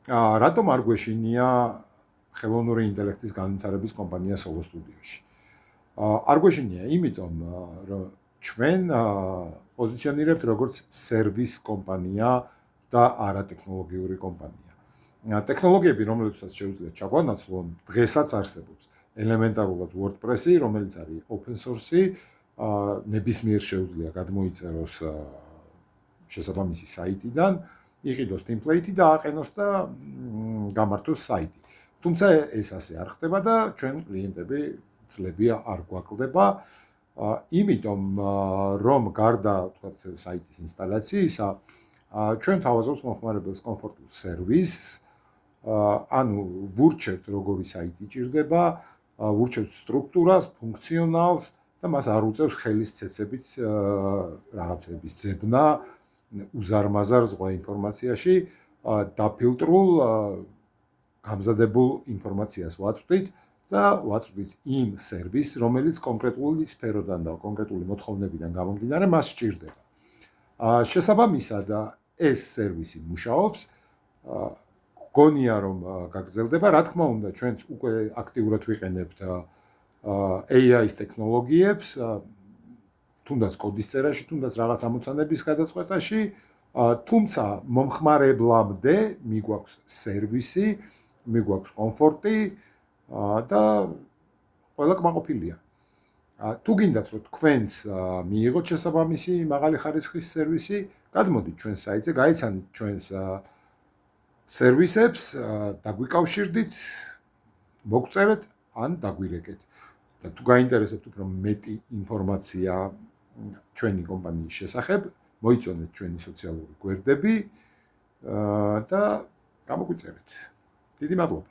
რატომ არ გვეშინია ხელოვნური ინტელექტის განვითარების კომპანია Solo Studio-ში? არ გვეშინია, იმიტომ რომ ჩვენ პოზიციონირებთ როგორც სერვის კომპანია და არა ტექნოლოგიური კომპანია. ტექნოლოგიები, რომლებსაც შეუძლიათ ჩაგვანაცვლონ, დღესაც არსებობს. ელემენტარულად WordPress-ი, რომელიც არის open source-ი, ნებისმიერ შეუძლია გადმოიწეროს შესაბამისი საიტიდან, იყიდოს ტემპლეიტი და აყენოს და გამართოს საიტი. თუმცა ეს ასე არ ხდება და ჩვენ კლიენტები წლებია არ გვაკლდება, იმიტომ რომ გარდა თქვათ საიტის ინსტალაციისა, ჩვენ თავაზობს მომხმარებელს კომფორტულ სერვისს, ანუ ვურჩევთ როგორი საიტი ჭირდება, ვურჩევთ სტრუქტურას, ფუნქციონალს და მას არ უწევს ხელის ცეცებით რაღაცების ძებნა, უზარმაზარ ზღვა ინფორმაციაში დაფილტრულ გამზადებულ ინფორმაციას ვაწვდით და ვაწვდით იმ სერვისს, რომელიც კონკრეტული სფეროდან და კონკრეტული მოთხოვნებიდან გამომდინარე მას სჭირდება. შესაბამისად, ეს სერვისი მუშაობს, გონია რომ გაგრძელდება, რა თქმა უნდა, ჩვენც უკვე აქტიურად ვიყენებთ AI-ის ტექნოლოგიებს, თუნდაც კოდის წერაში, თუნდაც რაღაც ამოცანების გადაწყვეტაში, თუმცა მომხმარებლამდე მიგვაქვს სერვისი, მიგვაქვს კომფორტი და ყველა კმაყოფილია. თუ გინდათ რომ თქვენც მიიღოთ შესაბამისი მაღალი ხარისხის სერვისი, გადმოდით ჩვენს საიტზე, გაიცანით ჩვენს სერვისებს, დაგვიკავშირდით, მოგწერეთ ან დაგვირეკეთ. და თუ გაინტერესებთ უფრო მეტი ინფორმაცია ჩვენი კომპანიის შესახებ, მოიწონეთ ჩვენი სოციალური გვერდები და გამოგვიწერეთ. დიდი მადლობა.